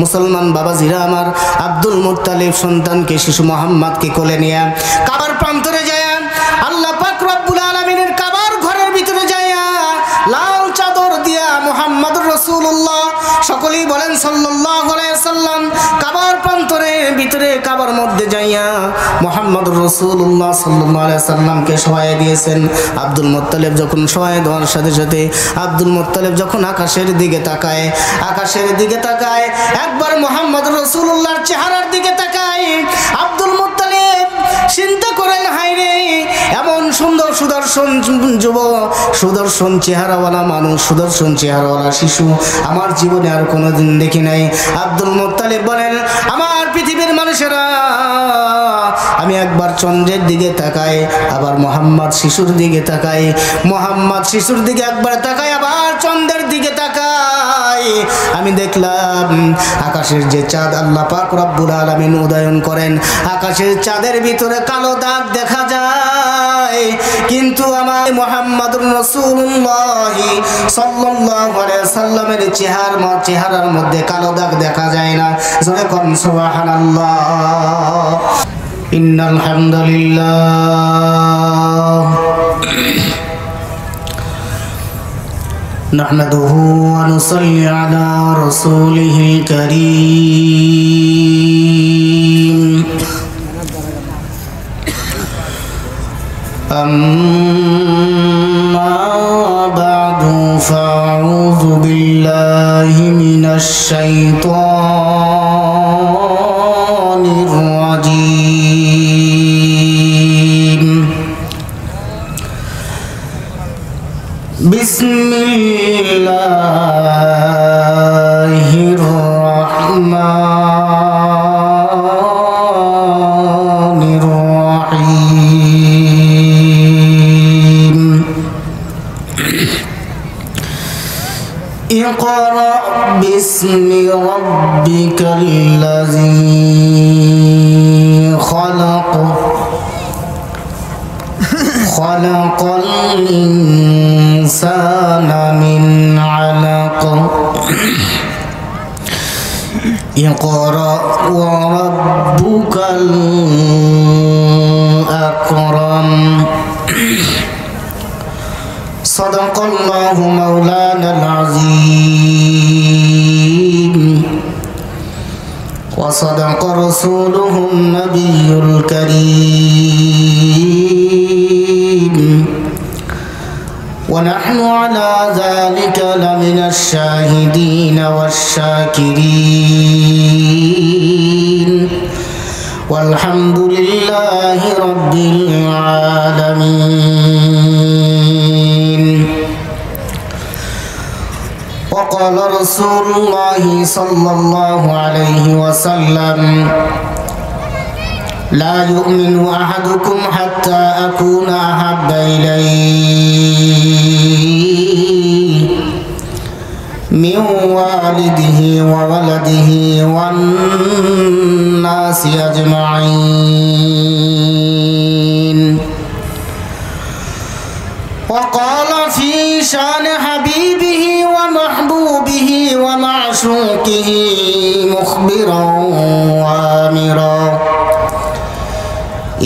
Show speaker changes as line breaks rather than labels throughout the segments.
মুসলমান বাবাজিরা আমার, আব্দুল মুত্তালিব সন্তানকে শিশু মুহাম্মদকে কোলে নিয়ে কাবার প্রান্তরে যায়, আল্লাহ পাক রব্বুল আলামিনের কাবার ঘরের ভিতরে যায় লাল চাদর দিয়া মুহাম্মদুর রাসূলুল্লাহ সকলেই বলেন সাল্লাল্লাহু আলাইহি ওয়াসাল্লাম কাবার প্রান্তরের ভিতরে কাবার মধ্যে যাইয়া মুহাম্মদুর রাসূলুল্লাহ সাল্লাল্লাহু আলাইহি ওয়াসাল্লামকে শোয়ায় দিয়েছেন। আব্দুল মুত্তালিব যখন শোয়ায় দেওয়ার সাথে সাথে আব্দুল মুত্তালিব যখন আকাশের দিকে তাকায় একবার মুহাম্মদুর রাসূলুল্লাহর চেহারার দিকে তাকায়, আব্দুল মুত্তালিব চিন্তা করেন, হায় রে, এমন সুন্দর সুদর্শন যুবক, সুদর্শন চেহারাওয়ালা মানুষ, সুদর্শন চেহারাওয়ালা শিশু আমার জীবনে আর কোনোদিন দেখি নাই। আব্দুল মুত্তালিব বলেন, আমার পৃথিবীর মানুষেরা, আমি একবার চন্দ্রের দিকে তাকাই, আবার মুহাম্মদ শিশুর দিকে তাকাই, মুহাম্মদ শিশুর দিকে একবার তাকাই, আবার চন্দ্রের দিকে তাকাই, আমি দেখলাম আকাশের যে চাঁদ আল্লাহ পাক রব্বুল আলামিন উদয়ন করেন, আকাশের চাঁদের ভিতরে কালো দাগ দেখা যায়, কিন্তু আমার মুহাম্মদুর রাসূলুল্লাহ সাল্লাল্লাহু আলাইহি ওয়াসাল্লামের চেহারার মধ্যে কালো দাগ দেখা যায় না। জোরে কোন সুবহানাল্লাহ। ইন্নাল হামদুলিল্লাহ নাহমাদুহু ওয়া নুসাল্লি আলা রাসূলিহিল কারীম। أما بعد فأعوذ بالله من الشيطان الرجيم. بسم الله الرحمن الرحيم. اقرأ باسم ربك الذي خلق الإنسان من علق. اقرأ وربك الأكرم. صدق الله مولانا العظيم وصدق رسوله النبي الكريم ونحن على ذلك لمن الشاهدين والشاكرين والحمد لله رب العالمين. وقال رسول الله صلى الله عليه وسلم لا يؤمن أحدكم حتى أكون أحب إليه من والده وولده والناس أجمعين. وقال في شان حبيبه ومحبوبه ومعشوقه مخبرا وآمرا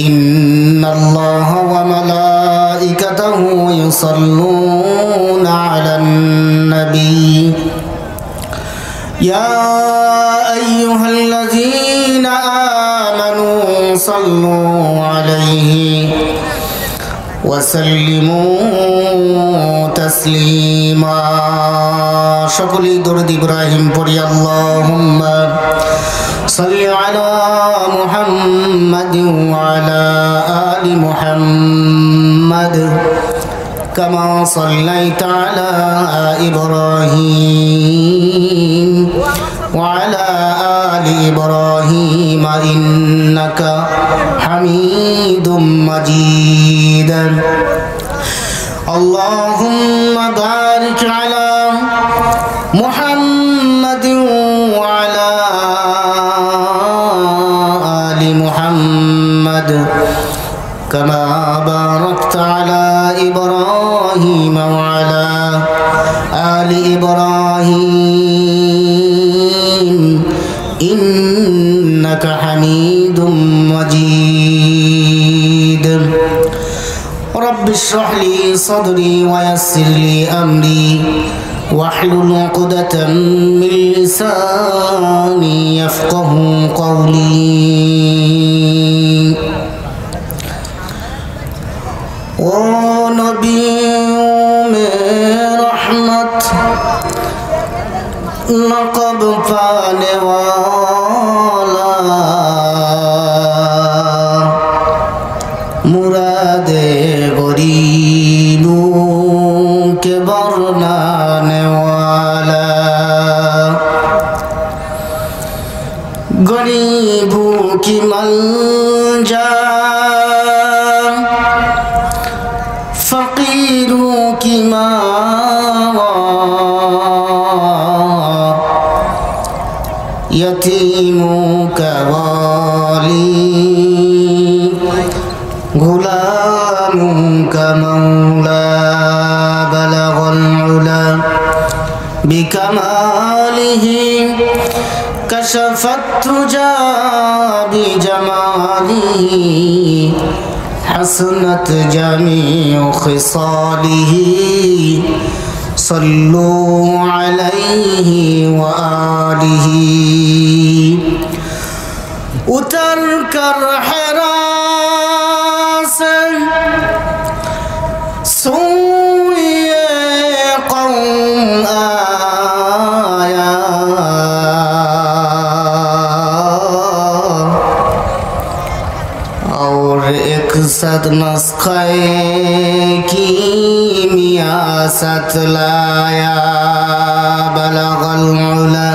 إن الله وملائكته يصلون على النبي يا أيها الذين آمنوا صلوا عليه وسلموا تسليما. সকলেই দরুদ ইব্রাহিম পড়ি। আল্লাহুম্মা সাল্লি আলা মুহাম্মাদিন ওয়া আলা আলি মুহাম্মাদ কামা সাল্লাইতা আলা ইব্রাহিম ওয়া আলা আলি ইব্রাহিম ইন্নাকা হামিদুম মাজিদ. اللهم بارك على محمد وعلى آل محمد كما باركت على إبراهيم وعلى آل إبراهيم إنك حميد مجيد رب اشرح لي صدري ويسر لي أمري واحلل عقدة من لساني يفقه قولي ओ नबियों में रहमत लक़ब पाने वाला मुरादे गरीबों के बरनाने वाला गरीबों की मलजा फकीरों की मावा यतीमों का वाली गुलामों का मौला बलगल उला बिकमालिही कशफत तुजा बिजमालिही हसनत जमीउ खिसालिही सल्लू अलैहि व आलिही उतर कर हिरा से सोए कौम आया और एक सद नस्खे की मियासत लाया बलगल उला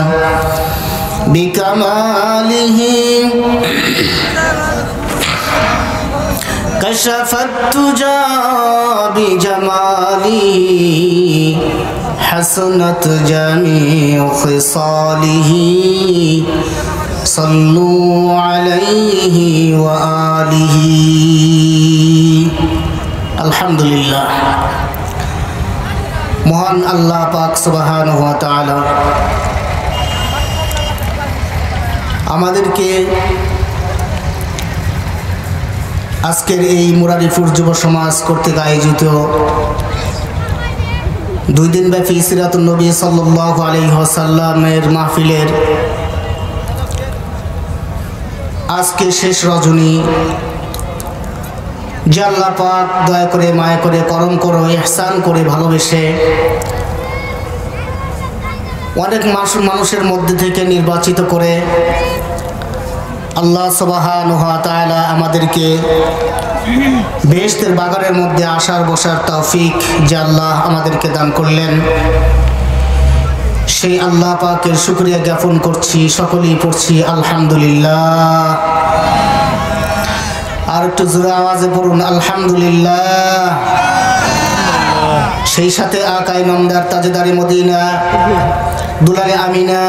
बिकमालिही कशफत तुजा बिजमालिही हसनत जमीउ खिसालिही सल्लू अलैहि व आलिही अल्हम्दुलिल्लाह महान अल्लाह पाक सुब्हानाहु व तआला আমাদেরকে আজকের এই মুরারিপুর যুব সমাজ কর্তৃক আয়োজিত 2 দিন ব্যাপী সিরাতুন নবী সাল্লাল্লাহু আলাইহি ওয়াসাল্লামের মাহফিলের আজকে শেষ রজনী যে আল্লাহ পাক দয়া করে মায়া করে করম করে ইহসান করে ভালোবেসে অনেক মানুষের মধ্যে থেকে নির্বাচিত করে আল্লাহ সুবহানাহু ওয়া তাআলা আমাদেরকে বেহেশতের বাগানের মধ্যে আসার বসার তৌফিক যে আল্লাহ আমাদেরকে দান করলেন সেই আল্লাহ পাকের শুকরিয়া জ্ঞাপন করছি সকলেই পড়ছি আলহামদুলিল্লাহ আর একটু জোরে আওয়াজে পড়ুন আলহামদুলিল্লাহ সেই সাথে আকায়ে নামদার তাজদারে মদিনা দুলালে আমিনা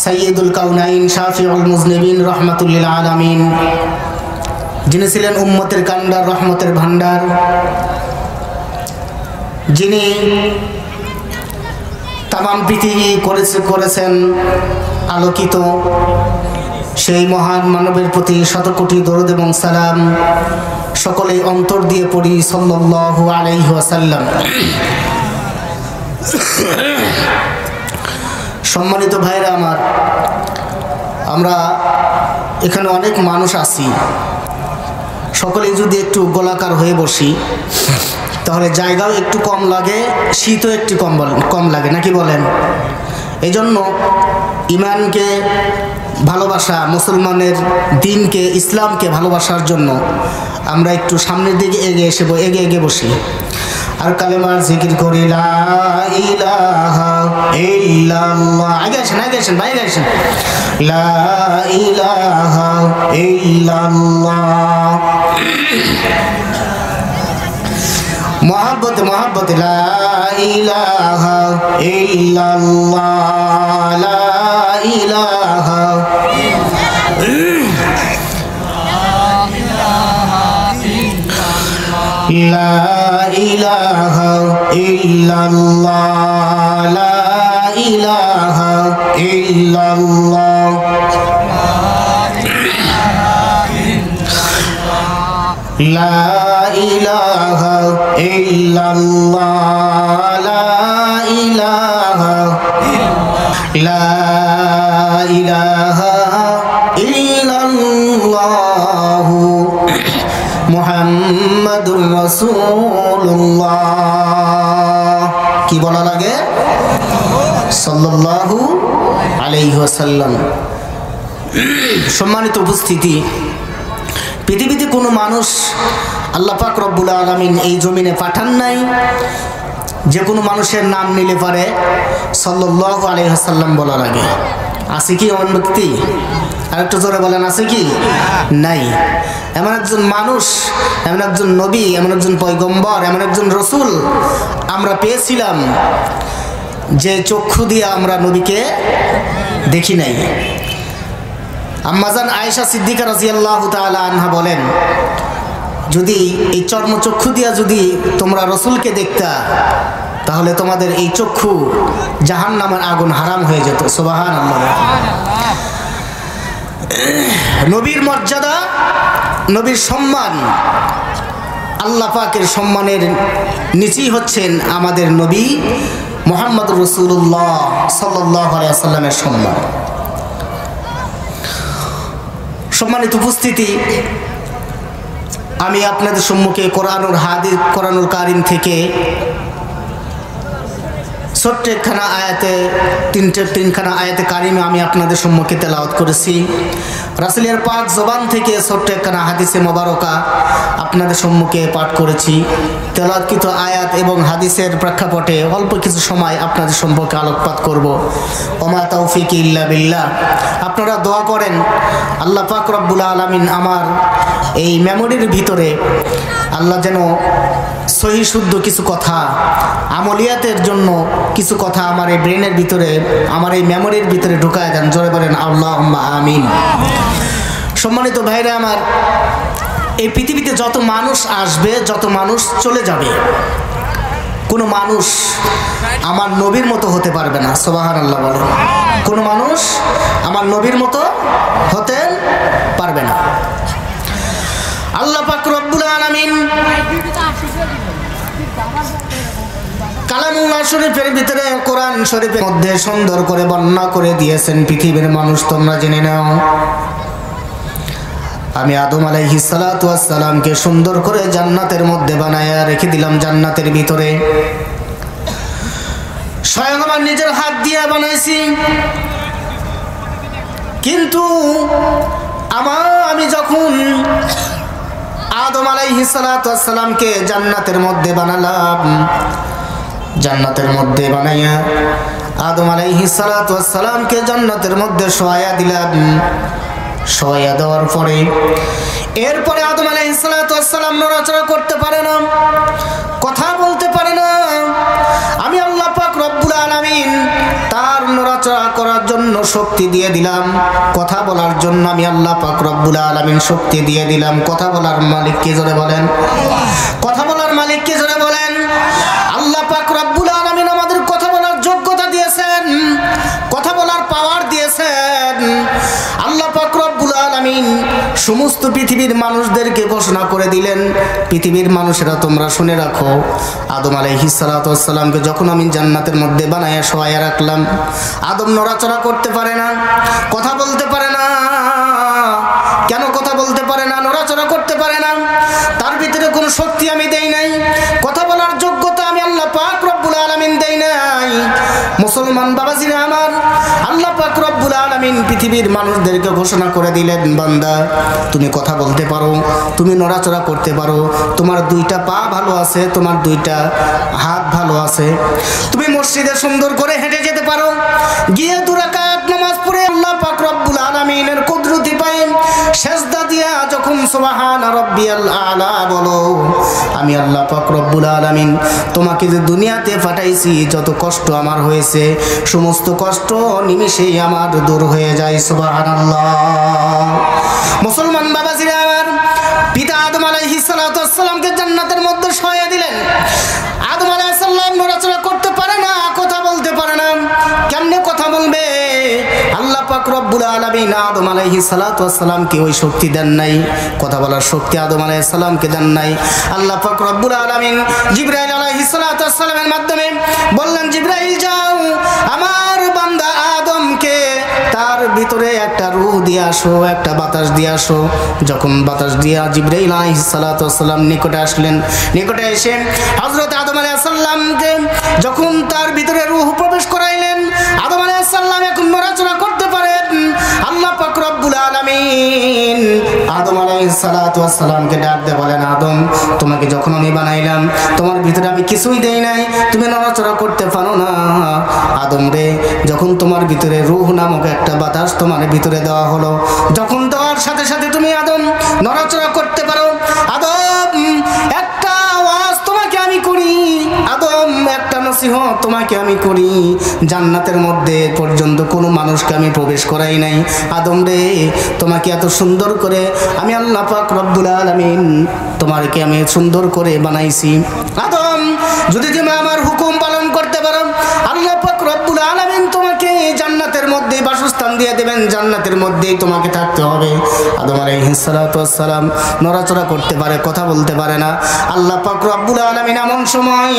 সাইয়্যিদুল কাউনাইন শাফিউল মুজনিবিন রাহমাতুল লিল আলামিন যিনি ছিলেন উম্মতের কান্ডার রহমতের ভান্ডার যিনি তামাম পৃথিবী করেছেন আলোকিত সেই মহান মানবের প্রতি শত কোটি দরুদ এবং সালাম সকলেই অন্তর দিয়ে পড়ি সাল্লাল্লাহু আলাইহি ওয়াসাল্লাম। সম্মানিত ভাইরা আমার, আমরা এখানে অনেক মানুষ আছি, সকলেই যদি একটু গোলাকার হয়ে বসি তাহলে জায়গাও একটু কম লাগে, শীতও একটু কম লাগে, নাকি বলেন? এই জন্য ইমানকে ভালোবাসা, মুসলমানের দিনকে ইসলামকে ভালোবাসার জন্য আমরা একটু সামনের দিকে এগিয়ে বসি আর কালেমার জিকির করি লা ইলাহা ইল্লাল্লাহ। আগে আসেন ভাই, আগে আসেন। লা ইলাহা ইল্লাল্লাহ। মহাব্বতে লা ইলাহা ইল্লাল্লাহ, লা ইলাহা লা ইলাহা ইল্লাল্লাহ, লা ইলাহা ইল্লাল্লাহ লা ইলাহা ইল্লাল্লাহ লা ইলাহা লা ইলাহা ইল্লাল্লাহ মুহাম্মাদুর রাসূলুল্লাহ। কি বলা লাগে? সাল্লাল্লাহু আলাইহি ওয়াসাল্লাম। সম্মানিত উপস্থিতি, পৃথিবীতে কোনো মানুষ আল্লাহ পাক রব্বুল আলামিন এই জমিনে পাঠান নাই যে কোনো মানুষের নাম নিলে পারে সাল্লাল্লাহু আলাইহি ওয়াসাল্লাম বলা লাগে। আছে কি এমন ব্যক্তি? আর একটু জোরে বলেন, আছে কি? নাই। এমন একজন মানুষ, এমন একজন নবী, এমন একজন পয়গম্বর, এমন একজন রসুল আমরা পেয়েছিলাম যে চক্ষু দিয়ে আমরা নবীকে দেখি নাই। আম্মাজান আয়েশা সিদ্দিকা রাদিয়াল্লাহু তাআলা আনহা বলেন, যদি এই চর্মচক্ষু দিয়া যদি তোমরা রসুলকে দেখতা তাহলে তোমাদের এই চক্ষু জাহান্নামের আগুন হারাম হয়ে যেত। সুবহানাল্লাহ। নবীর মর্যাদা, নবীর সম্মান, আল্লাহ পাকের সম্মানের নিচেই হচ্ছেন আমাদের নবী মুহাম্মদুর রাসূলুল্লাহ সাল্লাল্লাহু আলাইহি ওয়াসাল্লামের সম্মান। সম্মানিত উপস্থিতি, আমি আপনাদের সম্মুখে কোরআনুল কারীম থেকে ছোট্ট একখানা আয়াতে তিনখানা আয়াতে কারিমে আমি আপনাদের সম্মুখে তেলাওয়াত করেছি। রাসূলের পাক জবান থেকে ছোট্ট একখানা হাদিসে মোবারকা আপনাদের সম্মুখে পাঠ করেছি। তেলাওয়াতকৃত আয়াত এবং হাদিসের প্রেক্ষাপটে অল্প কিছু সময় আপনাদের সম্পর্কে আলোকপাত করব। ওমা তাওফিক ইল্লা বিল্লাহ। আপনারা দোয়া করেন আল্লাহ পাক রব্বুল আলামিন আমার এই মেমোরির ভিতরে আল্লাহ যেন সহি শুদ্ধ কিছু কথা, আমলিয়াতের জন্য কিছু কথা আমার এই ব্রেনের ভিতরে, আমার এই মেমোরির ভিতরে ঢুকায় দেন। জোরে বলেন আল্লাহুম্মা আমিন। সম্মানিত ভাইরা আমার, এই পৃথিবীতে যত মানুষ আসবে, যত মানুষ চলে যাবে, কোনো মানুষ আমার নবীর মতো হতে পারবে না। সুবহানাল্লাহ বলেন। কোনো মানুষ আমার নবীর মতো হতে পারবে না। আল্লাহ পাক রব্বুল আলামিন কালামুল্লাহ শরীফের ভিতরে, কোরআন শরীফের মধ্যে সুন্দর করে বর্ণনা করে দিয়েছেন। পৃথিবীর মানুষ তোমরা জেনে নাও, আমি আদম আলাইহিস সালাতু ওয়াস সালামকে সুন্দর করে জান্নাতের মধ্যে বানায়া রেখে দিলাম। জান্নাতের ভিতরে স্বয়ং আমার নিজের হাত দিয়ে বানাইছি, কিন্তু আমি যখন আদম আলাইহিস সালাতু ওয়াস সালামকে জান্নাতের মধ্যে বানালাম, জান্নাতের মধ্যে বানাইয়া আদম আলাইহিস সালাতু ওয়াস সালামকে জান্নাতের মধ্যে শোয়া দিলাম। শোয়া দেওয়ার পরে এরপরে আদম আলাইহিস সালাতু ওয়াস সালাম নড়াচড়া করতে পারে না, কথা বলতে পারে না। আমি আল্লাহ পাক রব্বুল আলামিন তার নড়াচড়া করার জন্য শক্তি দিয়ে দিলাম, কথা বলার জন্য আমি আল্লাহ পাক রব্বুল আলামিন শক্তি দিয়ে দিলাম। কথা বলার মালিক কে? জোরে বলেন। কথা বলার মালিক কে? জোরে বলেন। আল্লাহ পাক রব্বুল আলামিন আমাদের কথা বলার যোগ্যতা দিয়েছেন, কথা বলার পাওয়ার দিয়েছেন। আল্লাহ পাক রব্বুল আলামিন সমস্ত পৃথিবীর মানুষদেরকে ঘোষণা করে দিলেন, পৃথিবীর মানুষেরা তোমরা শুনে রাখো, আদম আলাইহিস সালাতু ওয়াস সালামকে যখন আমি জান্নাতের মধ্যে বানায়া শোয়া রাখলাম, আদম নড়াচড়া করতে পারে না, কথা বলতে পারে না। কেন কথা বলতে পারে না, নড়াচড়া করতে পারে না? তার ভিতরে কোনো শক্তি আমি দেই নাই, কথা বলার যোগ্যতা আমি আল্লাহ পাক রব্বুল আলামিন দেই নাই। মুসলমান বাবাজিরা আমার, আল্লাহ পাক রব্বুল আলামিন পৃথিবীর মানুষদেরকে ঘোষণা করে দিলেন, বান্দা তুমি কথা বলতে পারো, তুমি নড়াচড়া করতে পারো, তোমার দুইটা পা ভালো আছে, তোমার দুইটা হাত ভালো আছে, তুমি মসজিদে সুন্দর করে হেঁটে যেতে পারো, গিয়ে 2 রাকাত নামাজ পড়ে আল্লাহ পাক রব্বুল আলামিনের কুদরতি পায়ে সেজদা দিয়া যখন সুবহান রাব্বিয়াল আলা বলো, আমি আল্লাহ পাক রব্বুল আলামিন তোমাকে যে দুনিয়াতে পাঠাইছি, যত কষ্ট আমার হয়েছে সমস্ত কষ্ট নিমেষেই আমার দূর হয়ে যায়। সুবহানাল্লাহ। মুসলমান বাবাজিরা আমার, পিতা আদম আলাইহিস সালাতু ওয়াস সালামকে জান্নাতের মধ্যে শোয়া দিলেন। আদম আলাইহিস সালাম নড়াচড়া করতে পারে না, কথা বলতে পারে না। কেমন রব্বুল আলামিন আদম আলাইহিস সালাতু ওয়াস সালামকে ওই শক্তি দেন নাই, কথা বলার শক্তি আদম আলাইহিস সালামকে দেন নাই। আল্লাহ পাক রব্বুল আলামিন জিবরাইল আলাইহিস সালাতু ওয়াস সালামের মাধ্যমে বললেন, জিবরাইল যাও আমার বান্দা আদমকে তার ভিতরে একটা রূহ দিয়ে আসো, একটা বাতাস দিয়ে আসো। যখন বাতাস দিয়া জিবরাইল আলাইহিস সালাতু ওয়াস সালাম নিকটে আসলেন, নিকটে এসে হযরত আদম আলাইহিস সালামকে যখন তার ভিতরে রূহ প্রবেশ করাইলেন, আদম আলাইহিস সালাম এখন নড়াচড়া করতে পারেন। আল্লাহ পাক রব্বুল আলামিন আদম আলাইহিস সালাতু ওয়াস সালামকে ডাক দিয়ে বলেন, আদম তোমাকে যখন আমি বানাইলাম তোমার ভিতরে আমি কিছুই দেই নাই, তুমি নড়াচড়া করতে পারো না। আদম রে, যখন তোমার ভিতরে রূহ নামক একটা বাতাস তোমার ভিতরে দেওয়া হলো, যখন দেওয়ার সাথে সাথে তুমি আদম নড়াচড়া করতে পারো। আদম একটা আওয়াজ তোমাকে আমি করি, আদম একটা নসিহত তোমাকে আমি করি, জান্নাতের মধ্যে পর্যন্ত কোনো মানুষকে আমি প্রবেশ করাই নাই। আদম রে, তোমাকে এত সুন্দর করে আমি আল্লাহ পাক রব্বুল আলামিন তোমাকে আমি সুন্দর করে বানাইছি। আদম যদি তুমি আমার হুকুম পালন করতে পারো, আল্লাহ পাক রব্বুল আলামিন তোমাকে জান্নাতের মধ্যে বাসস্থান দিয়ে দেবেন, জান্নাতের মধ্যেই তোমাকে থাকতে হবে। আদম আলাইহিস সালাতু ওয়াস সালাম নড়াচড়া করতে পারে, কথা বলতে পারে না। আল্লাহ পাক রব্বুল আলামিন এমন সময়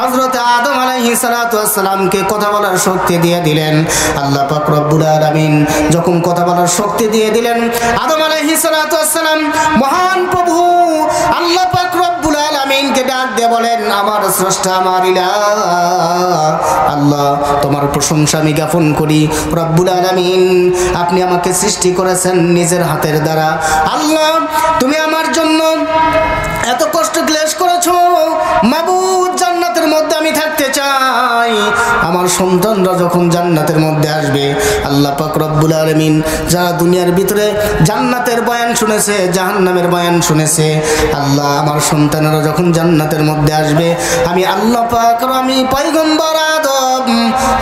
হযরত আদম আলাইহিস সালাতু ওয়াস সালামকে কথা বলার শক্তি দিয়ে দিলেন। আল্লাহ পাক রব্বুল আলামিন যখন কথা বলার শক্তি দিয়ে দিলেন, আদম আলাইহিস সালাতু ওয়াস সালাম মহান প্রভু আল্লাহ পাক রব্বুল আলামিনকে ডাক দিয়ে বলেন, আমার স্রষ্টা, আমার ইলাহ আল্লাহ, তোমার প্রশংসা আমি জ্ঞাপন করি। রব্বুল আলামিন, আপনি আমাকে সৃষ্টি করেছেন নিজের হাতের দ্বারা। আল্লাহ, তুমি আমার জন্য এত কষ্ট ক্লেশ করেছো। মাবুদ, জান্নাতের মধ্যে আমি থাকতে চাই। আমার সন্তানরা যখন জান্নাতের মধ্যে আসবে, আল্লাহ পাক রব্বুল আলামিন যারা দুনিয়ার ভিতরে জান্নাতের বয়ান শুনেছে, জাহান্নামের বয়ান শুনেছে, আল্লাহ আমার সন্তানেরা যখন জান্নাতের মধ্যে আসবে, আমি আল্লাহ পাক, আমি পয়গম্বর আদম,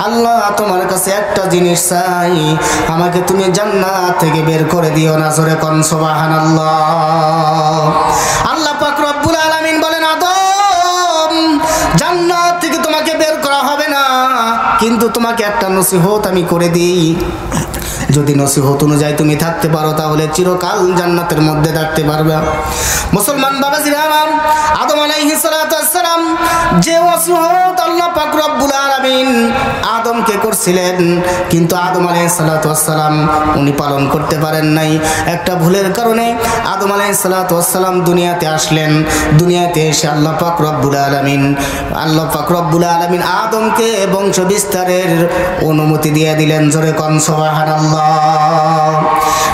আল্লাহ তোমার কাছে একটা জিনিস চাই, আমাকে তুমি জান্নাত থেকে বের করে দিও না। জোরে কোন সুবহানাল্লাহ। আল্লাহ পাক রব্বুল আলামিন বলেন, আদম জান্নাত থেকে তোমাকে বের করা হবে না, কিন্তু তোমাকে একটা নসিহত আমি করে দিই। যদি নসিহত অনুযায়ী তুমি থাকতে পারো, তাহলে চিরকাল জান্নাতের মধ্যে থাকতে পারবে। মুসলমান বাবাজিরা আমার, আদম আলাইহিস সালাতু ওয়াস সালাম যে নসিহত আল্লাহ পাক রব্বুল আলামিন আদমকে করছিলেন, কিন্তু আদম আলাইহিস সালাতু ওয়াস সালাম উনি পালন করতে পারেন নাই। একটা ভুলের কারণে আদম আলাইহিস সালাতু ওয়াস সালাম দুনিয়াতে আসলেন। দুনিয়াতে এসে আল্লাহ পাক রব্বুল আলামিন আদমকে বংশ বিস্তারের অনুমতি দিয়ে দিলেন। জোরে কোন সুবহানাল্লাহ।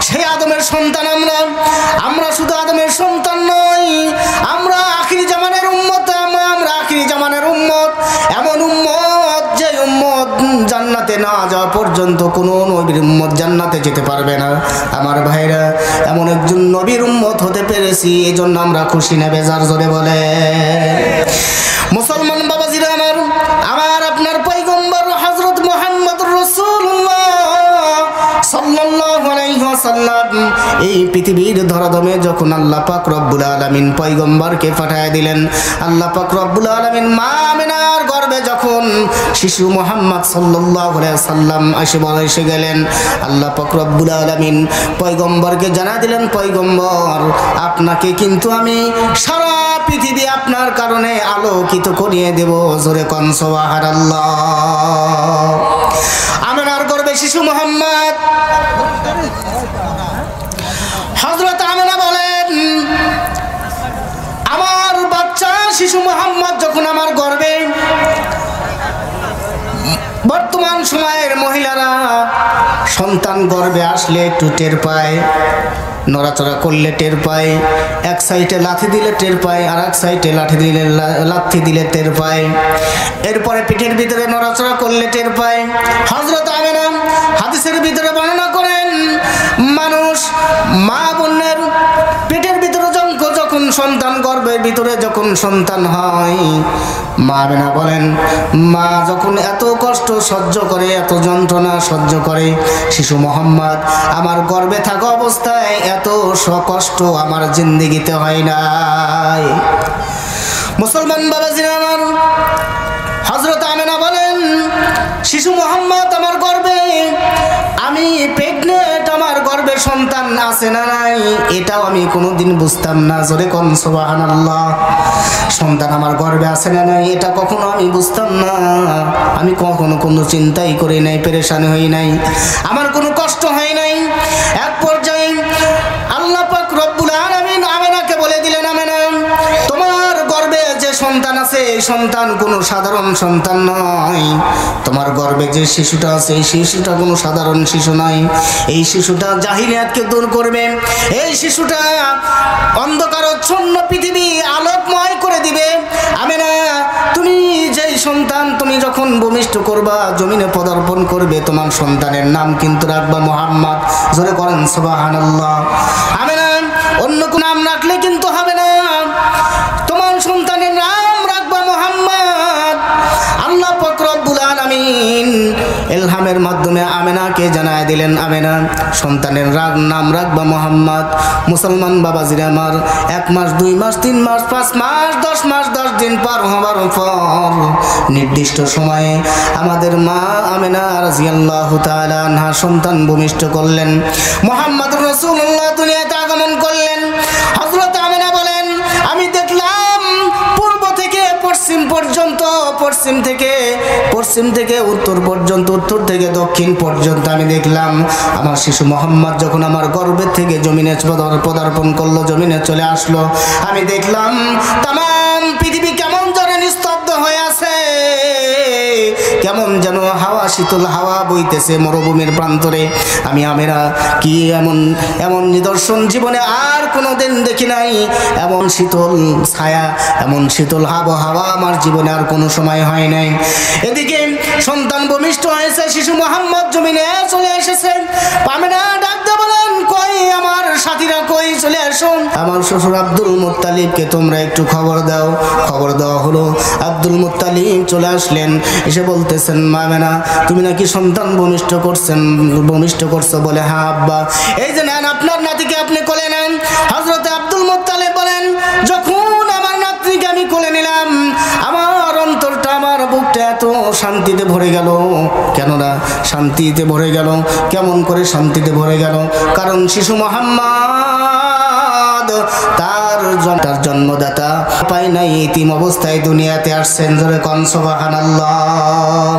সেই আদমের সন্তান আমরা শুধু আদমের সন্তান নই, আমরা আখির জামানের উম্মত। আমরা আখির জামানের উম্মত, এমন উম্মত যে উম্মত জান্নাতে না যাওয়া পর্যন্ত কোনো নবীর উম্মত জান্নাতে যেতে পারবে না। আমার ভাইরা, এমন একজন নবীর উম্মত হতে পেরেছি, এই জন্য আমরা খুশি না বেজার? জোরে বলে মুসলমান বাবাজিরা আমার আপনার পয়গম্বর হযরত মুহাম্মদুর রাসূলুল্লাহ সাল্লাল্লাহু আলাইহি ওয়াসাল্লাম এই পৃথিবীর ধরাধামে যখন আল্লাহ পাক রব্বুল আলামিন পয়গম্বরকে পাঠিয়ে দিলেন, আল্লাহ পাক রব্বুল আলামিন মা আমিনার গর্ভে যখন শিশু মুহাম্মদ সাল্লাল্লাহু আলাইহি ওয়াসাল্লাম এসে গেলেন, আল্লাহ পাক রব্বুল আলামিন পয়গম্বরকে জানা দিলেন, পয়গম্বর আপনাকে কিন্তু আমি সারা পৃথিবী আপনার কারণে আলোকিত করিয়ে দেব। জোরে কোন সুবহানাল্লাহ। আমিনার গর্ভে শিশু মুহাম্মদ, হযরত আমিনা বলেন, আমার বাচ্চা শিশু মুহাম্মদ যখন আমার গর্ভে, বর্তমান সময়ের মহিলারা সন্তান গর্ভে আসলে একটু টের পায়, নড়াচড়া করলে টের পায়, এক সাইডে লাথি দিলে টের পায়, আর এক সাইডে লাথি দিলে টের পায়, এরপরে পেটের ভিতরে নড়াচড়া করলে টের পায়। হযরত আমিনা হাদিসের ভিতরে বর্ণনা করেন, মানুষ মা বোনের পেটের ভিতরে যখন সন্তান, গর্ভের ভিতরে যখন সন্তান হয়, মা আমিনা বলেন, মা যখন এত কষ্ট সহ্য করে, এত যন্ত্রণা সহ্য করে, শিশু মুহাম্মদ আমার গর্ভে থাকা অবস্থায় এত কষ্ট আমার জিন্দেগিতে হয় নাই। মুসলমান বাবাজিরা আমার, হযরত আমিনা বলেন, শিশু মুহাম্মদ আমার গর্ভে আমি প্রেগনেন্ট সন্তান আছে না নাই এটাও আমি কোনোদিন বুঝতাম না। জোরে কোন সুবহানাল্লাহ। সন্তান আমার গর্ভে আছে না নাই এটা কখনো আমি বুঝতাম না। আমি কখনো কোনো চিন্তাই করি নাই, পেরেশানি হই নাই, আমার কোনো কষ্ট হয় নাই। এক পর্যায়ে আল্লাহ পাক রব্বুল আলামিন আমেনাকে বলে দিলেন, আমেনা তোমার গর্ভে যে সন্তান আছে এই সন্তান কোনো সাধারণ সন্তান নয়। তোমার গর্ভে যে শিশুটা আছে এই শিশুটা কোনো সাধারণ শিশু নয়। এই শিশুটা জাহিলিয়াতকে দূর করবে, এই শিশুটা অন্ধকারাচ্ছন্ন পৃথিবী আলোকময় করে দিবে। আমেনা তুমি যেই সন্তান তুমি যখন ভূমিষ্ঠ করবা, জমিনে পদার্পণ করবে, তোমার সন্তানের নাম কিন্তু রাখবা মুহাম্মদ। জোরে করেন সুবহানাল্লাহ। আমেনা অন্য কোন নাম রাখলে কিন্তু হবে না, তোমার সন্তানের নাম রাখবা মুহাম্মদ। আল্লাহ পাক রব্বুল আলামিন ইলহামের মাধ্যমে আমেনাকে জানায় দিলেন, আমেনা সন্তানের নাম রাখবা মুহাম্মদ। মুসলমান বাবাজিরা আমার 1 মাস 2 মাস 3 মাস 5 মাস 10 মাস 10 দিন পার হবার পর নির্দিষ্ট সময়ে আমাদের মা আমেনা রাদিয়াল্লাহু তাআলা আনহা সন্তান ভূমিষ্ঠ করলেন। মুহাম্মদুর রাসূলুল্লাহ দুনিয়াতে আগমন করলেন। হযরত আমেনা বলেন, আমি দেখলাম পূর্ব থেকে পশ্চিম পর্যন্ত, পশ্চিম থেকে উত্তর পর্যন্ত, উত্তর থেকে দক্ষিণ পর্যন্ত আমি দেখলাম আমার শিশু মুহাম্মদ যখন আমার গর্ভের থেকে জমিনে পদার্পণ করলো, জমিনে চলে আসলো, আমি দেখলাম তাম পৃথিবী কেমন যেন নিস্তব্ধ হয়ে আছে, কেমন যেন হাওয়া, শীতল হাওয়া বইতেছে মরুভূমির প্রান্তরে। আমি আমেনা কি এমন নিদর্শন জীবনে আর কোনোদিন দেখি নাই। এমন শীতল ছায়া, এমন শীতল আবহাওয়া আমার জীবনে আর কোনো সময় হয় নাই। এদিকে সন্তান ভূমিষ্ঠ হয়েছে, শিশু মুহাম্মদ জমিনে চলে এসেছে। আমেনা ডাকতে বলেন, কই আমার সাথীরা, কই চলে আসো। আমার শ্বশুর আব্দুল মুত্তালিবকে তোমরা একটু খবর দাও। খবর দেওয়া হলো। আব্দুল মুত্তালিব চলে আসলেন, এসে বলতেছেন, আমেনা তুমি নাকি সন্তান ভূমিষ্ঠ করছো বলে, হ্যাঁ আব্বা। এই যে নেন আপনার নাতিকে, আপনি কোলে নেন। হযরত আব্দুল মুত্তালিব বলেন, যখন আমার নাতনিকে আমি কোলে নিলাম আমার অন্তরটা, আমার বুকটা এত শান্তিতে ভরে গেল। কেননা শান্তিতে ভরে গেল, কেমন করে শান্তিতে ভরে গেল? কারণ শিশু মুহাম্মদ তার জন্মদাতা পায় নাই, এতিম অবস্থায় দুনিয়াতে আসছেন। জোরে কোন সুবহানাল্লাহ।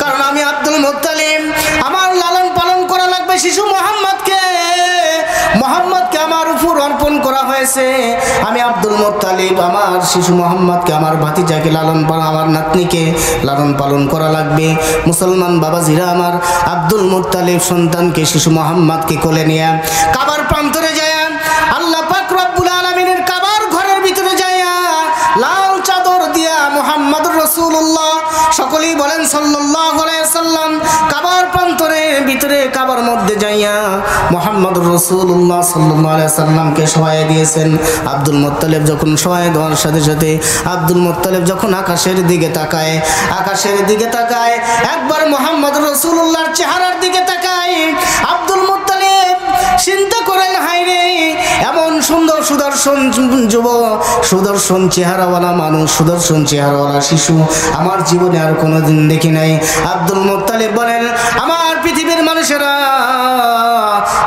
কারণ আমি আব্দুল মুত্তালিব, আমার লালন পালন করা লাগবে শিশু মুহাম্মদকে আমার উপর অর্পণ করা হয়েছে। আমি আব্দুল মুত্তালিব আমার শিশু মুহাম্মদকে, আমার ভাতিজাকে আমার নাতনিকে লালন পালন করা লাগবে। মুসলমান বাবাজিরা আমার, আব্দুল মুত্তালিব সন্তানকে শিশু মুহাম্মদকে কোলে নিয়ে কাবার প্রান্তরে যায়, আল্লাহ পাক রব্বুল আলামিনের কাবার ঘরের ভিতরে যায় লাল চাদর দিয়া মুহাম্মদুর রাসূলুল্লাহ, সকলেই বলেন সাল্লাল্লাহু আলাইহি ওয়াসাল্লাম, কাবার প্রান্তরের ভিতরে কাবার মধ্যে যাইয়া মুহাম্মদুর রাসূলুল্লাহ সাল্লাল্লাহু আলাইহি ওয়াসাল্লামকে শোয়ায় দিয়েছেন। আব্দুল মুত্তালিব যখন শোয়ায় দেওয়ার সাথে সাথে আব্দুল মুত্তালিব যখন আকাশের দিকে তাকায়, একবার মুহাম্মদুর রাসূলুল্লাহর চেহারার দিকে তাকায়। আব্দুল মুত্তালিব চিন্তা করেন, হায়রে এমন সুন্দর সুদর্শন যুবক, সুদর্শন চেহারাওয়ালা মানুষ, সুদর্শন চেহারাওয়ালা শিশু আমার জীবনে আর কোনোদিন দেখি নাই। আব্দুল মুত্তালিব বলেন, আমার পৃথিবীর মানুষেরা,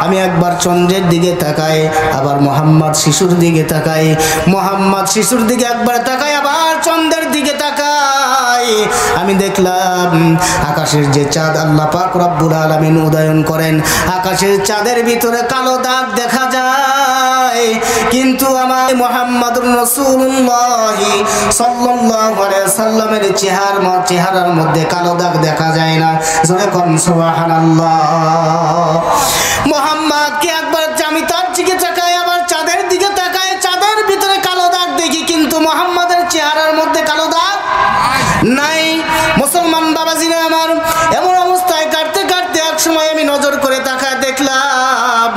আমি একবার চন্দ্রের দিকে তাকাই, আবার মুহাম্মদ শিশুর দিকে তাকাই, মুহাম্মদ শিশুর দিকে একবার তাকাই, আবার চন্দ্রের দিকে তাকাই। আমি দেখলাম আকাশের যে চাঁদ আল্লাহ পাক রব্বুল আলামিন উদয়ন করেন, আকাশের চাঁদের ভিতরে কালো দাগ দেখা যায়, কিন্তু আমার মুহাম্মদুর রাসূলুল্লাহ সাল্লাল্লাহু আলাইহি ওয়াসাল্লামের চেহারার মধ্যে কালো দাগ দেখা যায় না। জোরে কোন সুবহানাল্লাহ। মুহাম্মদকে একবার আমি তার দিকে তাকাই, আবার চাঁদের দিকে তাকাই, চাঁদের ভিতরে কালো দাগ দেখি, কিন্তু মুহাম্মদের চেহারার মধ্যে কালো দাগ নাই। মুসলমান বাবাজিরা আমার, এমন অবস্থায় কাটতে কাটতে এক সময় আমি নজর করে তাকায় দেখলাম,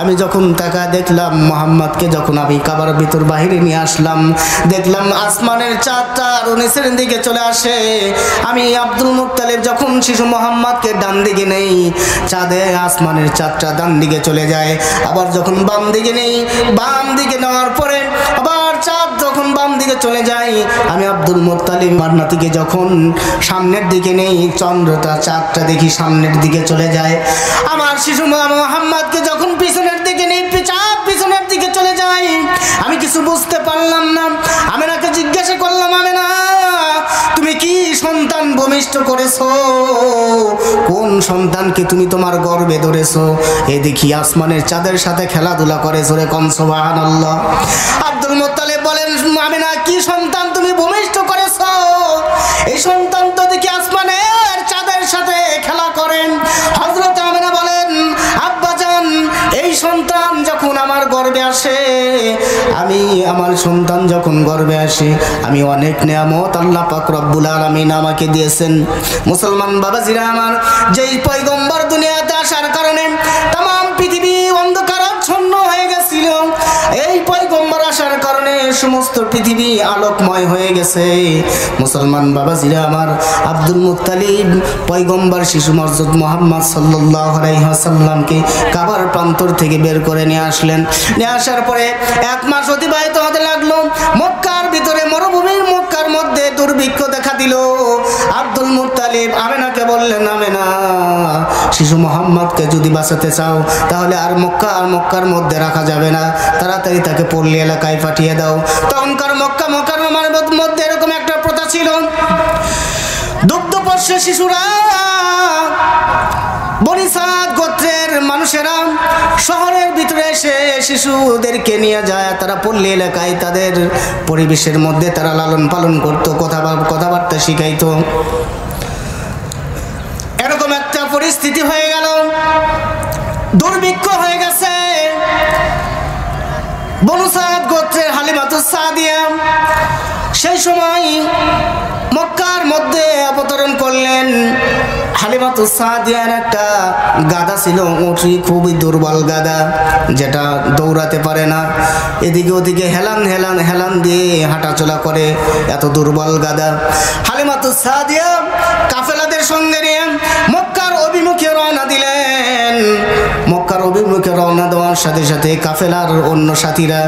আমি যখন তাকায় দেখলাম মুহাম্মদকে যখন আমি কাবার ভিতর বাহিরে নিয়ে আসলাম, দেখলাম আসমানের চাঁদটা নিচের দিকে চলে আসে। আমি আব্দুল মুত্তালিব যখন শিশু মুহাম্মদকে ডান দিকে নেই, চাঁদে আসমানের চাঁদটা ডান দিকে চলে যায়। আবার যখন বাম দিকে নেই, বাম দিকে নেওয়ার পরে আবার চাঁদ যখন বাম দিকে চলে যায়, আমি আব্দুল মুত্তালিব আমার নাতিকে যখন সামনের দিকে নেই, চাঁদটা দেখি সামনের দিকে চলে যায়। আমার শিশু মুহাম্মদকে যখন কিছু বুঝতে পারলাম না। আমেনাকে জিজ্ঞাসা করলাম, আমেনা তুমি কি সন্তান ভূমিষ্ঠ করেছো? কোন সন্তানকে তুমি তোমার গর্ভে ধরেছো? এ দেখি আসমানের চাঁদের সাথে খেলাধুলা করে, জোরে কোন সুবহানাল্লাহ। আব্দুল মুত্তালিব বলেন, আমেনা কি সন্তান তুমি ভূমিষ্ঠ করেছো? এই সন্তান তো দেখি আসমানের চাঁদের সাথে খেলা করেন। হযরত আমেনা বলেন, আব্বাজান এই সন্তান যখন আমার গর্ভে আসে, আমি আমার সন্তান যখন গর্ভে আসে, আমি অনেক নিয়ামত আল্লাহ পাক রব্বুল আলামিন আমাকে দিয়েছেন। মুসলমান বাবাজিরা আমার, যেই পয়গম্বর দুনিয়াতে আসার কারণে तमाम পৃথিবী অন্ধকারাচ্ছন্ন হয়ে গেছিল, এই পয়গম্বর আসার কারণে সমস্ত পৃথিবী আলোকময় হয়ে গেছে। মুসলমান বাবাজিরা আমার, আব্দুল মুত্তালিব পয়গম্বর শিশু হযরত মুহাম্মদ সাল্লাল্লাহু আলাইহি ওয়াসাল্লামকে কাবার প্রান্তর থেকে বের করে নিয়ে আসলেন। নিয়ে আসার পরে 1 মাস অতিবাহিত হতে লাগলো। মক্কার ভিতরে মরুভূমির মক্কার মধ্যে দুর্ভিক্ষ দেখা দিল। আব্দুল মুত্তালিব আমেনাকে বললেন, আমেনা শিশু মুহাম্মদকে যদি বাঁচাতে চাও তাহলে আর মক্কার মধ্যে রাখা যাবে না, তাড়াতাড়ি তাকে পল্লী এলাকায় পাঠিয়ে দাও। তখনকার মক্কার মধ্যে এরকম একটা প্রথা ছিল, দুগ্ধপোষ্য শিশুরা, বনি সাদ গোত্রের মানুষেরা শহরের ভিতরে এসে শিশুদেরকে নিয়ে যায়, তারা পল্লী এলাকায় তাদের পরিবেশের মধ্যে তারা লালন পালন করতো, কথাবার্তা শিখাইতো। এরকম একটা পরিস্থিতি হয়ে গেল, দুর্ভিক্ষ হয়ে গেছে। বনু সাদ গোত্রের হালিমাতুস সাদিয়া সেই সময় মক্কার মধ্যে অবতরণ করলেন। হালিমাতুস সাদিয়ার একটা গাধা ছিল, উটরি, খুবই দুর্বল গাধা, যেটা দৌড়াতে পারে না, এদিকে ওদিকে হেলান দিয়ে হাঁটাচলা করে, এত দুর্বল গাধা। হালিমাতুস সাদিয়া কাফেলাদের সঙ্গে নিয়ে মক্কার অভিমুখে রওনা দিলেন। মক্কার অভিমুখে রওনা দেওয়ার সাথে সাথে কাফেলার অন্য সাথীরা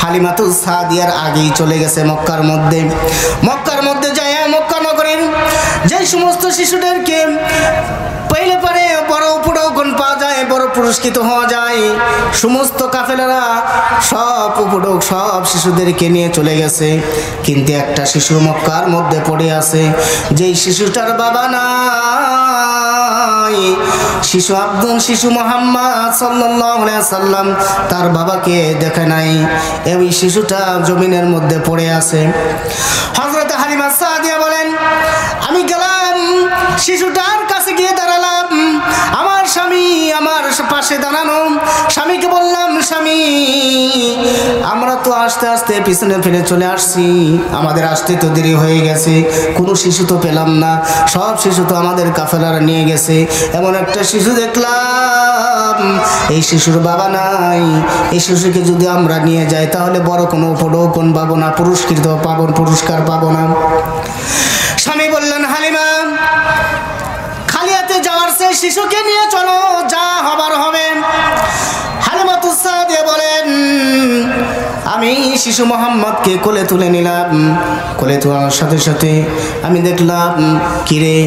হালিমাতুস সাদিয়ার আগেই চলে গেছে মক্কার মধ্যে যায়। মক্কা নগরীর যে সমস্ত শিশুদেরকে পয়লে পরে বড় উপঢৌকন পাওয়া যায়, বড় পুরস্কৃত হওয়া যায়, সমস্ত কাফেলারা সব শিশুদেরকে নিয়ে চলে গেছে। কিন্তু একটা শিশু মক্কার মধ্যে পড়ে আছে, যেই শিশুটার বাবা নাই। শিশু মুহাম্মদ সাল্লাল্লাহু আলাইহি সাল্লাম তার বাবাকে দেখে নাই, এই শিশুটা জমিনের মধ্যে পড়ে আছে। হযরত হালিমা সাদিয়া বলেন, আমি গেলাম শিশুটার কাছে গিয়ে দাঁড়ালাম, আমার স্বামী আমার পাশে দাঁড়ানো। স্বামীকে বললাম, স্বামী আমরা তো আস্তে আস্তে পিছনে ফিরে চলে আসছি, আমাদের আসতে তো দেরি হয়ে গেছে, কোনো শিশু তো পেলাম না, সব শিশু তো আমাদের কাফেলারা নিয়ে গেছে। এমন একটা শিশু দেখলাম, এই শিশুর বাবা নাই, এই শিশুকে যদি আমরা নিয়ে যাই তাহলে বড় কোনো উপঢৌকন পাবো না, পুরস্কার পাবো না। স্বামী বললেন, হালিমা খালি হাতে যাওয়ার চেয়ে শিশুকে নিয়ে চলো, যা হবার হবে। হালিমাতুস সাদিয়া বলেন, আমি শিশু মুহাম্মদকে কোলে তুলে নিলাম। কোলে তোলার সাথে সাথে আমি দেখলাম, কিরে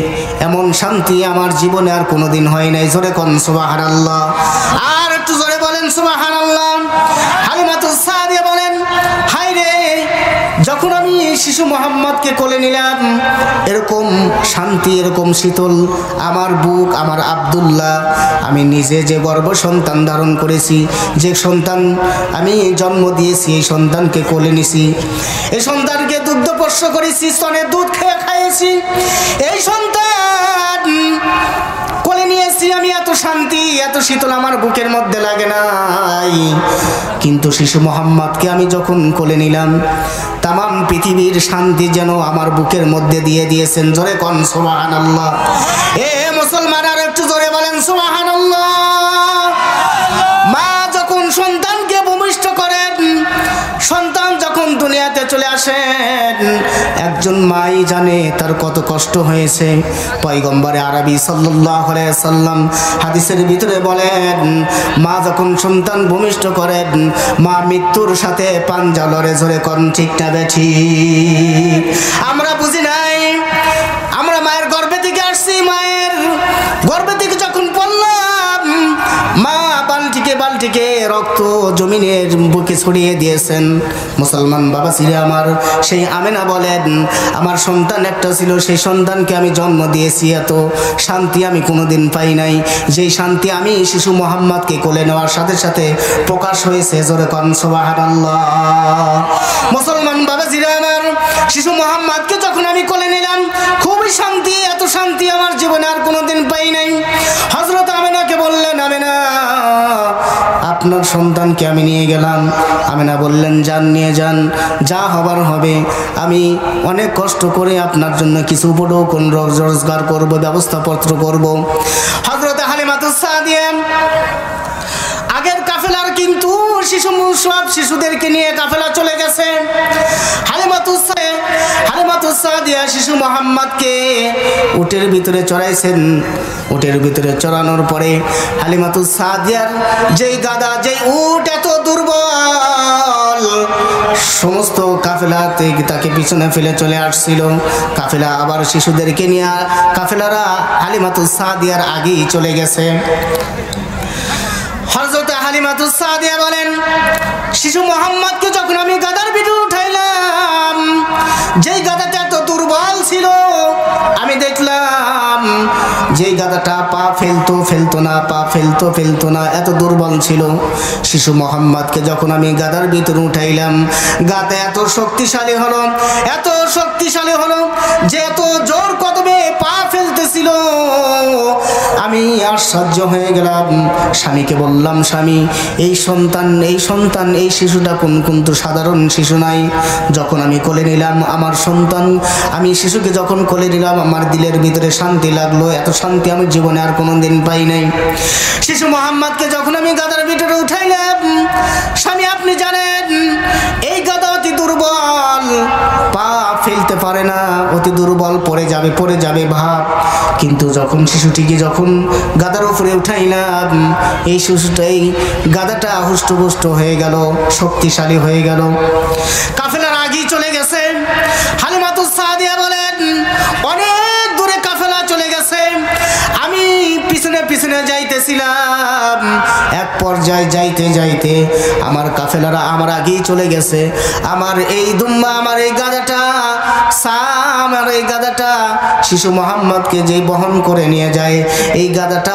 এমন শান্তি আমার জীবনে আর কোনোদিন হয় নাই। জোরে কোন সুবহানাল্লাহ, আর একটু জোরে বলেন সুবহানাল্লাহ। হালিমাতুস সাদিয়া বলেন, হায় রে, যখন আমি শিশু মুহাম্মদকে কোলে নিলাম, এরকম শান্তি, এরকম শীতল আমার বুক, আমার আব্দুল্লাহ, আমি নিজে যে গর্ভ সন্তান ধারণ করেছি, যে সন্তান আমি জন্ম দিয়েছি, এই সন্তানকে কোলে নিছি, এই সন্তানকে দুগ্ধপোষ্য করেছি, স্তনের দুধ খাইয়েছি, এই সন্তান কোলে নিয়েছি আমি, এত শান্তি এত শীতল আমার বুকের মধ্যে লাগে নাই। কিন্তু শিশু মুহাম্মদকে আমি যখন কোলে নিলাম, তামাম পৃথিবীর শান্তি যেন আমার বুকের মধ্যে দিয়ে দিয়েছেন। জোরে কোন সুবহানাল্লাহ। এ মুসলমান, আর একটু জোরে বলেন সুবহানাল্লাহ। মা যখন সন্তানকে ভূমিষ্ঠ করেন, সন্তান যখন দুনিয়াতে চলে আসেন, একজন মাই জানে তার কত কষ্ট হয়েছে। পয়গম্বরে আরবি সাল্লাল্লাহু আলাইহি সাল্লাম হাদিসের ভিতরে বলেন, মা যখন সন্তান ভূমিষ্ঠ করেন, মা মৃত্যুর সাথে পাঞ্জা লড়ে। জোরে কোন ঠিক না বেঠিক? আমরা বুঝি নাই, আমরা মায়ের গর্ভে থেকে আসছি, মায়ের গর্ভে থেকে যখন পড়লাম, মা বালতিকে রক্ত জমিনের বুকে ছড়িয়ে দিয়েছেন। মুসলমান বাবা ছিলেন আমার। সেই আমেনা বলেন, আমার সন্তান একটা ছিল, সেই সন্তানকে আমি জন্ম দিয়েছি, এত শান্তি আমি কোনোদিন পাই নাই। যেই শান্তি আমি শিশু মোহাম্মদকে কোলে নেওয়ার সাথে সাথে প্রকাশ হয়েছে। জোরে কোন সুবহানাল্লাহ। মুসলমান বাবা ছিলেন আমার, শিশু মোহাম্মদকে যখন আমি কোলে নিলাম খুবই শান্তি, এত শান্তি আমার জীবনে আর কোনোদিন পাই নাই। হযরত আমেনাকে বললেন, আমেনা আপনার সন্তানকে আমি নিয়ে গেলাম। আমেনা বললেন, যান, নিয়ে যান, যা হবার হবে। আমি অনেক কষ্ট করে আপনার জন্য কিছু উপঢৌকন রোজগার করব, ব্যবস্থাপত্র করব। হযরত হালিমাতুস সাদিয়া আগের কাফেলার কিন্তু সব শিশুদেরকে নিয়ে কাফেলা চলে গেছে। হালিমাতুস সাদিয়া শিশু মোহাম্মদকে উটের ভিতরে চড়াইছেন। উটের ভিতরে চড়ানোর পরে হালিমাতুস সাদিয়ার যেই গাদা, যেই উট এত দুর্বল, সমস্ত কাফেলাতে তাকে পিছনে ফেলে চলে আসছিল। কাফেলা আবার শিশুদেরকে নিয়ে কাফেলারা হালিমাতুস সাদিয়ার আগেই চলে গেছে। হযরত হালিমাতুস সাদিয়া বলেন, শিশু মোহাম্মদকে যখন আমি গাদার ভিতরে উঠাইলাম, যেই গাদাটা এত দুর্বল ছিল, আমি দেখলাম যেই গাদাটা পা ফেলতো না, এত দুর্বল ছিল। শিশু মোহাম্মদকে যখন আমি গাদার ভিতরে উঠাইলাম, গাদা এত শক্তিশালী হলো যে এত জোর কদমে পা ফেলতেছিল। আমি আশ্চর্য হয়ে গেলাম। স্বামীকে বললাম, স্বামী, এই শিশুটা কিন্তু সাধারণ শিশু নাই। যখন আমি কোলে নিলাম আমার সন্তান, আমি শিশুকে যখন কোলে নিলাম, আমার দিলের ভিতরে শান্তি লাগলো। এত শান্তি আমি জীবনে আর কোনোদিন পাই নাই। শিশু মোহাম্মদকে যখন আমি গাদার ভিতরে উঠাইলাম, স্বামী আপনি জানেন এই গাদা অতি দুর্বল, পা ফেলতে পারে না, অতি দুর্বল, পড়ে যাবে ভাব। কিন্তু যখন শিশুটিকে যখন গাদার উপরে উঠাইলাম, এই গাদাটা হুষ্টপুষ্ট হয়ে গেল, শক্তিশালী হয়ে গেল। কাফেলার আগেই চলে গেছে। হালিমাতুস সাদিয়া বলেন, অনেক দূরে কাফেলা চলে গেছে। আমি পিছনে যাইতেছিলাম। এক পর্যায়ে যাইতে আমার কাফেলারা আমার আগেই চলে গেছে। আমার এই দুম্বা, আমার এই গাদাটা শিশু মোহাম্মদকে যেই বহন করে নিয়ে যায়, এই গাদাটা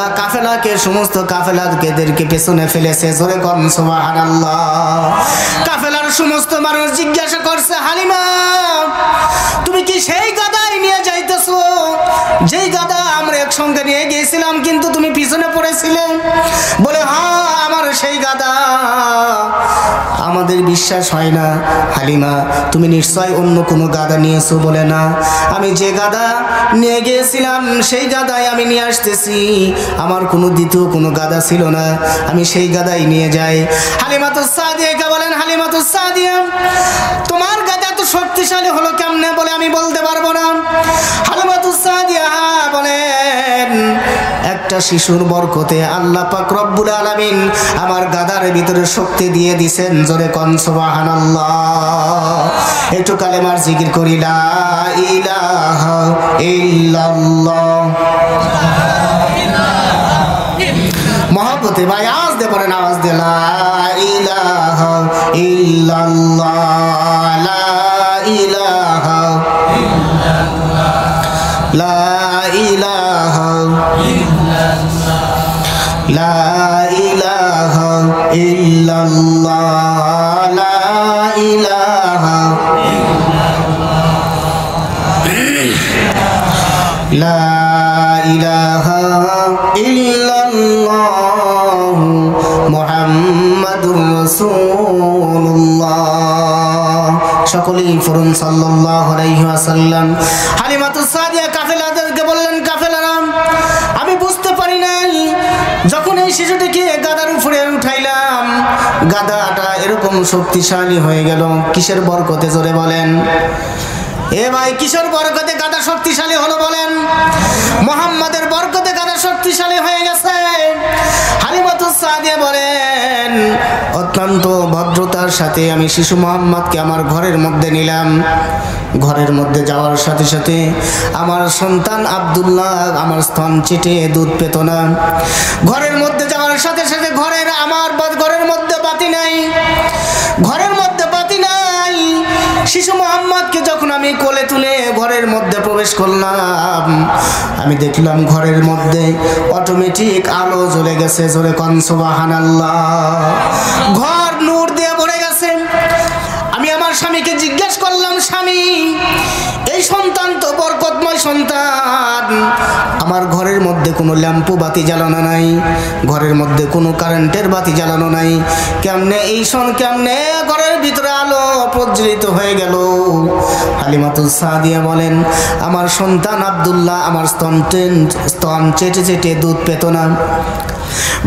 সমস্ত কাফেলাদেরকে পেছনে ফেলেছে। জোরে কোন সুবহানাল্লাহ। কাফেলার সমস্ত মানুষ জিজ্ঞাসা করছে, হালিমা তুমি কি সেই গাদায় নিয়ে যাইতেছো যেই গাদা আমরা একসঙ্গে নিয়ে গিয়েছিলাম কিন্তু তুমি পিছনে পড়েছিলে? বলে, হ্যাঁ, আমার সেই গাদা। আমাদের বিশ্বাস হয় না। হালিমা, তুমি নিশ্চয় অন্য কোনো গাদা নিয়েছো? বলে, না, আমি যে গাদা নিয়ে গিয়েছিলাম সেই গাদাই আমি নিয়ে আসতেছি। আমার দ্বিতীয় কোনো গাদা ছিল না, আমি সেই গাদাই নিয়ে যাই। হালিমাতুস সাদিয়া বলেন, হালিমাতুস সাদিয়া তোমার গাদা এত শক্তিশালী হলো কেমনে? বলে, আমি বলতে পারবো না। হালিমাতুস সাদিয়া বলেন, একটা শিশুর বরকতে আল্লাহ পাক রব্বুল আলামিন আমার গাদার ভিতরে শক্তি দিয়ে দিয়েছেন। জোরে কোন সুবহানাল্লাহ। একটু কালেমার জিকির করি, লা ইলাহা ইল্লাল্লাহ। মহব্বতে ভাই আওয়াজ দিয়ে পড়েন, আওয়াজ দিয়ে, লা ইলাহা ইল্লাল্লাহ, লা ইলাহা ইল্লাল্লাহ, লা ইলাহা ইল্লাল্লাহ, লা ইলাহা ইল্লাল্লাহ, লা ইলাহা ইল্লাল্লাহ, লা ইলাহা ইল্লাল্লাহ, মুহাম্মাদুর রাসূলুল্লাহ। সকলেই পড়ুন সাল্লাল্লাহু আলাইহি ওয়াসাল্লাম। হালিমাতুস সাদিয়া কাফেলাদেরকে বললেন, কাফেলারা, আমি বুঝতে পারি নাই যখন এই শিশুটিকে গাদার উপরে উঠাইলাম, গাদাটা এরকম শক্তিশালী হয়ে গেল কিসের বরকতে? জোরে বলেন। এ ভাই, কিসের বরকতে গাদা শক্তিশালী হলো বলেন? মুহাম্মাদের বরকতে গাদা শক্তিশালী হয়ে গেছে। হালিমাতুস সাদিয়া বলেন, অত্যন্ত ভদ্রতার সাথে আমি শিশু মুহাম্মদকে আমার ঘরের মধ্যে নিলাম। ঘরের মধ্যে যাওয়ার সাথে সাথে আমার সন্তান আব্দুল্লাহ আমার স্তন চেটে দুধ পেত না। ঘরের মধ্যে যাওয়ার সাথে সাথে ঘরের আমার সন্তানকে যখন আমি কোলে তুলে ঘরের মধ্যে প্রবেশ করলাম, আমি দেখলাম ঘরের মধ্যে অটোমেটিক আলো জ্বলে গেছে। জোরে কোন সুবহানাল্লাহ। ঘর নূর দিয়ে ভরে গেছে। আমি আমার স্বামীকে জিজ্ঞেস করলাম, স্বামী, এই সন্তান তো বরকতময় সন্তান, আমার ঘরের মধ্যে কোনো ল্যাম্পো বাতি জ্বালানো নাই, ঘরের মধ্যে কোনো কারেন্টের বাতি জ্বালানো নাই, কেমনে কেমনে ঘরের ভিতরে আলো প্রজ্বলিত হয়ে গেল? হালিমাতুস সাদিয়া বলেন, আমার সন্তান আব্দুল্লাহ আমার স্তন চেটে চেটে দুধ পেত না।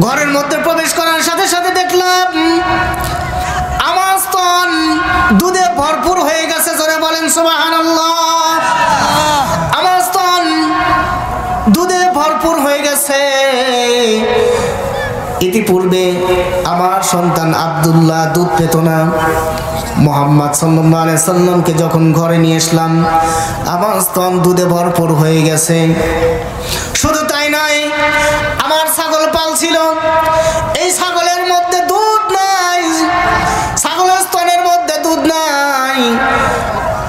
ঘরের মধ্যে প্রবেশ করার সাথে সাথে দেখলাম আমার স্তন দুধে ভরপুর হয়ে গেছে। জোরে বলেন সুবহানাল্লাহ। আমার স্তন দুধে ভরপুর হয়ে গেছে। ইতিপূর্বে আমার সন্তান আব্দুল্লাহ দুধ পেত না। মুহাম্মদ সাল্লাল্লাহু আলাইহি সাল্লামকে যখন ঘরে নিয়ে আসলাম, আমার স্তন দুধে ভরপুর হয়ে গেছে। শুধু তাই নয়, আমার ছাগল পাল ছিল, এই ছাগলের মধ্যে দুধ নাই, ছাগলের স্তনের মধ্যে দুধ নাই।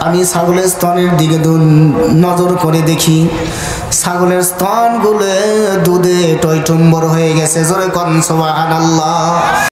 আমি ছাগলের স্তনের দিকে নজর করে দেখি, ছাগলের স্তনগুলো দুধে টইটুম্বর হয়ে গেছে। জোরে কোন সুবহানাল্লাহ।